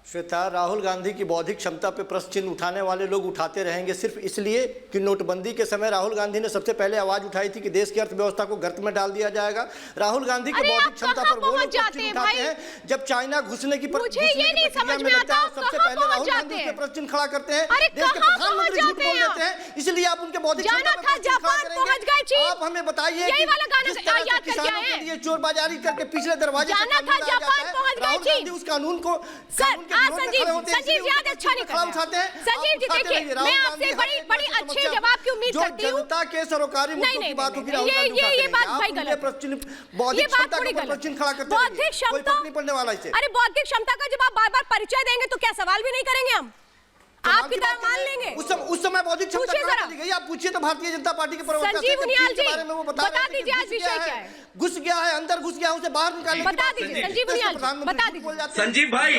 श्वेता, राहुल गांधी की बौद्धिक क्षमता पे प्रश्न चिन्ह उठाने वाले लोग उठाते रहेंगे सिर्फ इसलिए कि नोटबंदी के समय राहुल गांधी ने सबसे पहले आवाज उठाई थी कि देश की अर्थव्यवस्था को गर्त में डाल दिया जाएगा। राहुल गांधी की बौद्धिक क्षमता पर वो लोग प्रश्न उठाते हैं जब चाइना घुसने की प्रक्रिया में लगता है, सबसे पहले राहुल गांधी उस पर प्रश्न चिन्ह खड़ा करते हैं। देश के प्रधानमंत्री झूठ बोल देते हैं, इसलिए आप उनके बौद्धिक क्षमता पर प्रश्न खड़ा करेंगे। आप हमें बताइए जिस तरह से किसानों के लिए चोरबाजारी करके पिछले दरवाजे से राहुल गांधी उस कानून को संजीव जी आज अच्छा नहीं कर रहे हैं। संजीव जी देखिए, मैं आपसे बड़ी अच्छे जवाब की उम्मीद करती हूँ। जनता के सरोकारी मुद्दों की बात होगी, ये बात भाई गलत, बौद्धिक क्षमता का प्रश्न खड़ा करते हैं, बौद्धिक क्षमता नहीं पड़ने वाला इसे। अरे बौद्धिक क्षमता का जब आप बार-बार परिचय देंगे तो क्या सवाल भी नहीं करेंगे हम? आपकी तरह मान लेंगे? उस समय बौद्धिक क्षमता कहां चली गई? आप पूछिए तो भारतीय जनता पार्टी के प्रवक्ता संजीव पुनियाल जी, बारे में वो बता दीजिए आज विषय क्या है? घुस गया है, अंदर घुस गया, उसे बाहर निकालने बता दीजिए संजीव पुनियाल, बता दीजिए। संजीव भाई,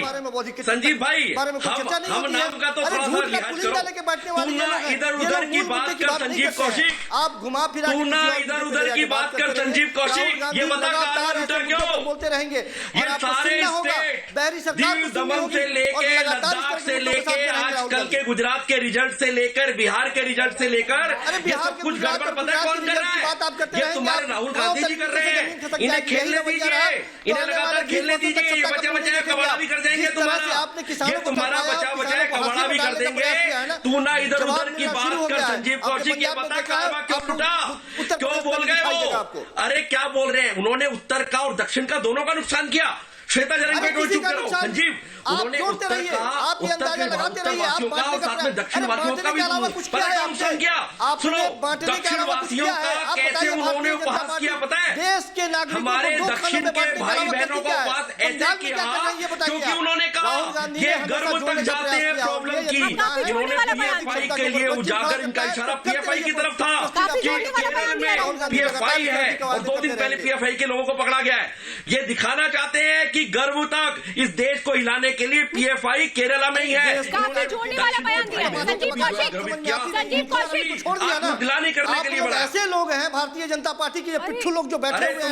संजीव भाई, हम नाम का तो थोड़ा सा लिहाज करो। तू ना इधर उधर की बात कर संजीव कौशिक, आप घुमा फिरा, तू ना इधर उधर की बात कर संजीव कौशिक, ये बता कहां उठा क्यों बोलते रहेंगे? ये सारे स्टेट दीव दमन से लेके लद्दाख से लेके आजकल के गुजरात के रिजल्ट से लेकर बिहार के रिजल्ट से लेकर ये सब कुछ गड़बड़ पता है कौन कर रहा है? ये तुम्हारे राहुल गांधी जी कर रहे हैं। इन्हें खेलने दीजिए, इन्हें लगातार खेलने दीजिए। ये बचा बचाया कबाड़ा भी कर देंगे तुम्हारा, ये तुम्हारा बचा बचाया कबाड़ा भी कर देंगे। तू ना इधर उधर की बात कर संजीव कौशिक, ये बता कारवा क्यों टूटा, क्यों बोल गए वो? अरे क्या बोल रहे हैं? उन्होंने उत्तर का और दक्षिण का दोनों का नुकसान किया। श्वेता जरंगे को चुप करो संजीव, उन्होंने उत्तर के उत्तरवासियों का और साथ में दक्षिण वासियों का भी पता क्या नुकसान किया? सुनो, दक्षिण वासियों का कैसे उन्होंने उपहास किया पता है? देश के नागरिकों हमारे दक्षिण के भाई बहनों को बात ऐसे किया क्योंकि उन्होंने कहा ये गर्व तक जाते हैं प्रॉब्लम की। इन्होंने पीएफआई के लिए उजागर, इनका इशारा पीएफआई की तरफ था कि केरल में पीएफआई है और 2 दिन पहले पीएफआई के लोगों को पकड़ा गया है। ये दिखाना चाहते हैं कि गर्व तक इस देश को हिलाने के लिए पीएफआई केरला में ही है। काफी जोड़ने वाला बयान दिया संजीव कौशिक, छोड़ दिया ना, दिलानी करने के लिए बड़ा। ऐसे लोग हैं भारतीय जनता पार्टी के पिट्ठू लोग जो बैठे हुए हैं।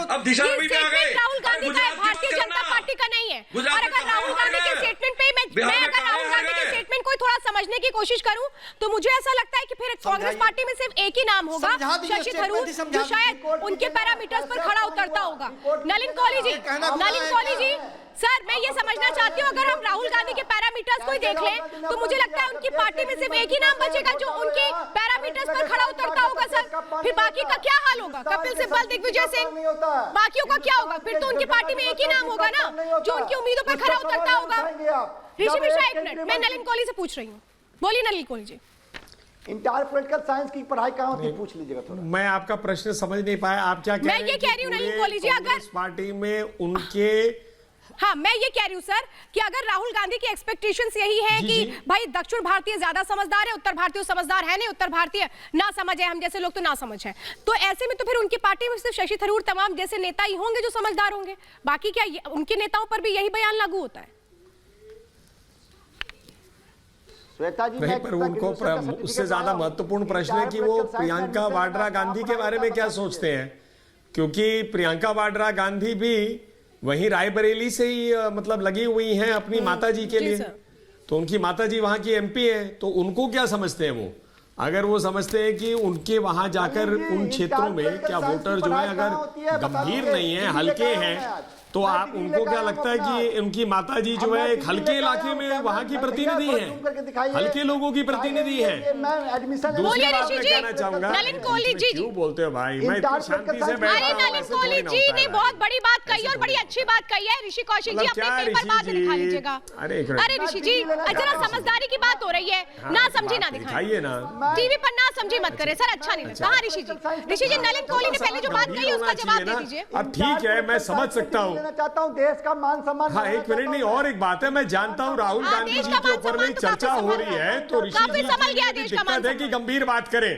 अब दिशा में भी आ गए। राहुल गांधी का है, भारतीय जनता पार्टी का नहीं है। और अगर राहुल गांधी के स्टेटमेंट पे मैं अगर राहुल गांधी के स्टेटमेंट को थोड़ा समझने की कोशिश करूं तो मुझे ऐसा लगता है कि फिर कांग्रेस पार्टी में सिर्फ एक ही नाम होगा, शशि थरूर, जो शायद उनके पैरामीटर्स पर खड़ा उतरता होगा। नलिन कौली जी, सर मैं ये समझना चाहती हूँ, अगर हम राहुल गांधी के पैरामीटर्स को ही देख लें तो मुझे लगता है उनकी पार्टी में सिर्फ एक ही नाम बचेगा जो उनके पैरामीटर्स पर खड़ा उतरता होगा सर। फिर बाकी का क्या हाल सवाल होगा, कपिल सिब्बल, दिग्विजय सिंह, बाकियों का क्या होगा? फिर तो उनकी पार्टी में एक ही नाम होगा ना जो उनकी उम्मीदों पर खरा उतरता होगा। ऋषि मिश्रा, एक मिनट, मैं नलिन कोहली से पूछ रही हूँ। बोलिए Nalin Kohli ji. Entire political science की पढ़ाई कहाँ होती है, पूछ लीजिएगा थोड़ा। मैं आपका प्रश्न समझ नहीं पाया, आप क्या कह रहे हैं? मैं ये कह रही हूँ नलिन कोहली जी, अगर पार्टी में उनके, हाँ मैं ये कह रही हूँ सर कि अगर राहुल गांधी की एक्सपेक्टेशंस यही है कि भाई दक्षिण भारतीय ज्यादा समझदार है, उत्तर भारतीय समझदार है नहीं, उत्तर भारतीय ना समझ है, हम जैसे लोग तो ना समझ है, तो ऐसे में तो फिर उनकी पार्टी में सिर्फ शशि थरूर तमाम जैसे नेता ही होंगे जो समझदार होंगे, बाकी क्या उनके नेताओं पर भी यही बयान लागू होता है? श्वेता जी, नहीं, पर उनको उससे ज्यादा महत्वपूर्ण प्रश्न है कि वो प्रियंका वाड्रा गांधी के बारे में क्या सोचते हैं, क्योंकि प्रियंका वाड्रा गांधी भी वहीं रायबरेली से ही मतलब लगी हुई हैं अपनी माताजी के लिए, तो उनकी माताजी वहां की एमपी है, तो उनको क्या समझते हैं वो? अगर वो समझते हैं कि उनके वहां जाकर उन क्षेत्रों में क्या वोटर जो है अगर गंभीर नहीं है, हल्के हैं, तो आप उनको क्या लगता है कि उनकी माताजी जो है एक हल्के इलाके में वहां की प्रतिनिधि है, हल्के लोगों की प्रतिनिधि है? दूसरी बात मैं कहना चाहूंगा, नलिन कोहली जी क्यों बोलते हो भाई, मैं इतनी शांति से बैठा हूं, नलिन कोहली जी ने बहुत बड़ी बात कही और बड़ी अच्छी बात कही है। ऋषि कौशिक जी अपने पेपर बाद में दिखा लीजिएगा। अरे ऋषि जी, जरा समझदारी की बात हो रही है, ना समझी ना दिखाइए ना, टीवी पर ना समझी मत करे सर, अच्छा नहीं लगता। हाँ ऋषि जी, नलिन कोहली ने पहले जो बात कही उसका जवाब दे दीजिए। अब ठीक है, मैं समझ सकता हूँ, चाहता हूँ देश का मान सम्मान। हाँ एक मिनट, नहीं और एक बात है, मैं जानता हूँ राहुल गांधी जी के ऊपर में चर्चा हो रही है, तो ऋषि जी की दिक्कत है कि गंभीर बात करें।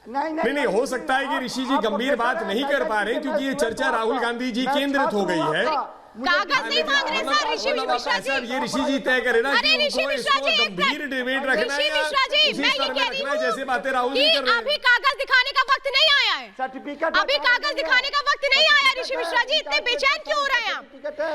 नहीं, हो सकता है कि ऋषि जी गंभीर बात नहीं कर पा रहे क्योंकि ये चर्चा राहुल गांधी जी केंद्रित हो गई है। कागज नहीं मांग रहे सर ऋषि मिश्रा जी, ये ऋषि जी तय करे ना कि ऋषि मिश्रा जी गंभीर डिबेट रखना है, मिश्रा जी मैं ये कह रही हूँ जैसे बातें राहुल जी कर रहे हैं। अभी कागज दिखाने का वक्त नहीं आया है, सर्टिफिकेट अभी कागज दिखाने का वक्त नहीं आया। ऋषि मिश्रा जी इतने बेचैन क्यों हो रहे हैं आप?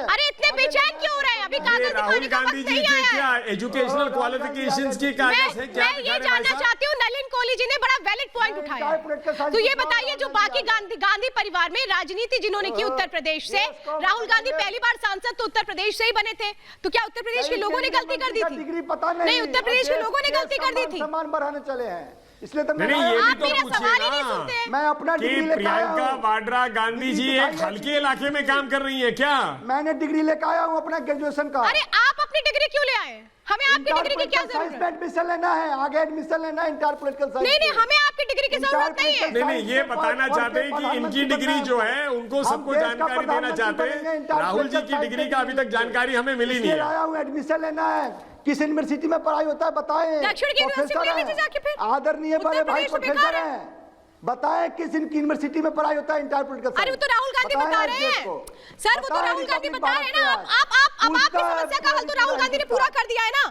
अरे इतने बेचैन क्यों हो रहे हैं? अभी कागज दिखाने का वक्त नहीं आया। क्या एजुकेशनल क्वालिफिकेशंस की कागज है क्या? मैं ये जानना चाहती हूँ, नलिन कोहली जी ने बड़ा वैलिड पॉइंट उठाया, तो ये बताइए जो बाकी गांधी परिवार में राजनीति जिन्होंने की उत्तर प्रदेश से, राहुल गांधी पहली बार सांसद उत्तर प्रदेश से ही बने थे, तो क्या उत्तर प्रदेश के लोगों ने गलती कर दी थी? डिग्री पता नहीं, उत्तर प्रदेश के लोगों ने गलती कर दी थी, सम्मान बढ़ाने चले हैं, इसलिए तो नहीं, ये भी तो पूछिए ना, मैं अपना कि प्रियंका वाड्रा गांधी जी एक हल्के इलाके में काम कर रही है क्या? मैंने डिग्री लेकर आया हूँ अपना ग्रेजुएशन का। अरे आप अपनी डिग्री क्यों ले आए? हमें आपकी डिग्री की क्या जरूरत है? एडमिशन लेना है, आगे एडमिशन लेना है इंटर पॉलिटिकल साइंस। नहीं, हमें आपकी डिग्री की जरूरत नहीं है। नहीं, ये बताना चाहते हैं कि इनकी डिग्री जो है उनको सबको जानकारी देना चाहते हैं। राहुल जी की डिग्री का अभी तक जानकारी हमें मिली नहीं है। आया हूँ, एडमिशन लेना है, किस यूनिवर्सिटी में पढ़ाई होता है बताएं। दक्षिण की यूनिवर्सिटी में जाके फिर आदरणीय बड़े भाई प्रोफेसर हैं, बताएं किस यूनिवर्सिटी में पढ़ाई होता है इंटर पॉलिटिकल साइंस। अरे वो तो राहुल गांधी बता रहे हैं सर, वो तो राहुल गांधी बता रहे हैं ना। अब आपकी समस्या का हल तो राहुल गांधी ने पूरा कर दिया है ना।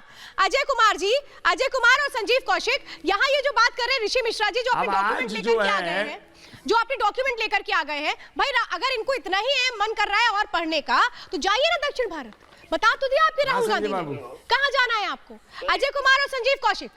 अजय कुमार जी, अजय कुमार और संजीव कौशिक यहाँ ये जो बात कर रहे हैं ऋषि मिश्रा जी, जो अपने डॉक्यूमेंट लेकर के आ गए हैं, जो अपने डॉक्यूमेंट लेकर के आ गए हैं, भाई अगर इनको इतना ही मन कर रहा है और पढ़ने का तो जाइए ना दक्षिण भारत, बता तो दिया आपके राहुल गांधी ने, कहाँ जाना है आपको? अजय कुमार और संजीव कौशिक,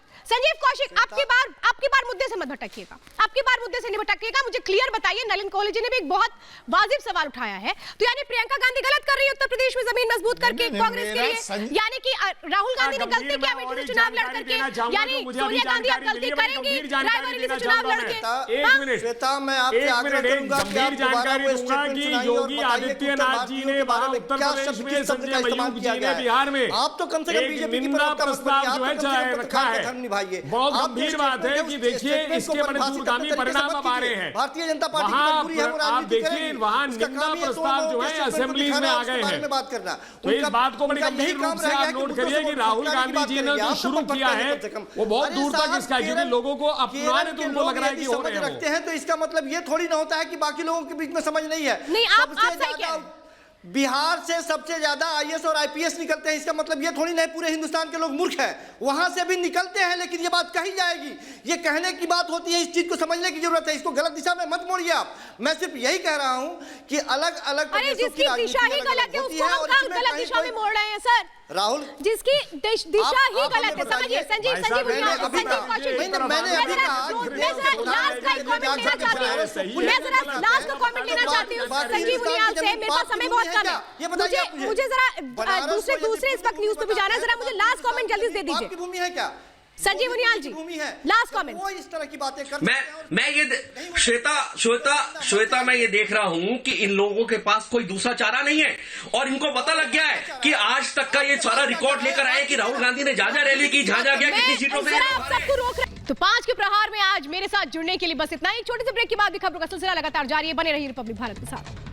आपकी बार मुद्दे से मत भटकिएगा, आपकी बार मुद्दे से नहीं भटकिएगा। मुझे क्लियर बताइए, नलिन कोहली जी ने भी एक बहुत वाजिब सवाल उठाया है, तो यानी प्रियंका गांधी गलत कर रही है उत्तर प्रदेश में जमीन मजबूत करके कांग्रेस के लिए, यानी कि राहुल गांधी ने गलती किया अमेठी से चुनाव लड़ करके, यानी सोनिया गांधी अब गलती करेंगी रायबरेली से चुनाव लड़के। एक मिनट श्वेता, मैं आपसे आग्रह करूंगा कि आप जानकारी दूंगा कि योगी आदित्यनाथ जी ने वहां उत्तर प्रदेश में संजय मयूख जी ने बिहार में आप तो कम से कम बीजेपी की प्रस्ताव जो है रखा है, बहुत गंभीर बात है कि देखिए इसके बड़े दूरगामी परिणाम अब आ रहे हैं। भारतीय जनता पार्टी की मजबूरी है, वो आप देखिए वहां निंदा प्रस्ताव जो है असेंबली में आ गए हैं, बात करना तो इस बात को बड़ी गंभीर रूप से आप नोट करिए कि राहुल गांधी जी ने जो शुरू किया है वो बहुत दूर तक इसका, क्योंकि लोगों को अपनाने तो उनको लग रहा है कि हो रहे रखते हैं, तो इसका मतलब ये थोड़ी ना होता है कि बाकी लोगों के बीच में समझ नहीं है। नहीं, आप सही कह रहे हैं, बिहार से सबसे ज्यादा आईएएस और आईपीएस निकलते हैं, इसका मतलब ये थोड़ी नहीं पूरे हिंदुस्तान के लोग मूर्ख हैं, वहां से भी निकलते हैं, लेकिन ये बात कही जाएगी, ये कहने की बात होती है, इस चीज को समझने की जरूरत है, इसको गलत दिशा में मत मोड़िए आप। मैं सिर्फ यही कह रहा हूं कि अलग अलग जिसकी दिशा ही गलत है उसको हम कहां गलत दिशा में मोड़ रहे हैं सर? राहुल, जिसकी दिशा ही गलत है, समझिए। संजीव मैंने अभी कहा, मैं जरा लास्ट का कमेंट लेना चाहती हूं, मैं जरा लास्ट का कमेंट लेना चाहती हूं संजीव उनियाल से, मेरे पास समय बहुत कम है, मुझे जरा दूसरे इस वक्त न्यूज पे भी जाना है, जरा मुझे लास्ट कमेंट जल्दी दे दीजिए। भूमि है क्या? संजीव उनियाल जी, लास्ट कमेंट। वो इस तरह की बातें कर मैं ये श्वेता मैं ये देख रहा हूं कि इन लोगों के पास कोई दूसरा चारा नहीं है और इनको पता लग गया है कि आज तक का ये सारा रिकॉर्ड लेकर आए कि राहुल गांधी ने जहां रैली की, जहां गया, कितनी सीटों पे। आप सबको रोक रहे। तो 5 के प्रहार में आज मेरे साथ जुड़ने के लिए बस इतना ही। छोटे से ब्रेक के बाद भी खबरों का सिलसिला लगातार जारी है। बने रहिए रिपब्लिक भारत के साथ।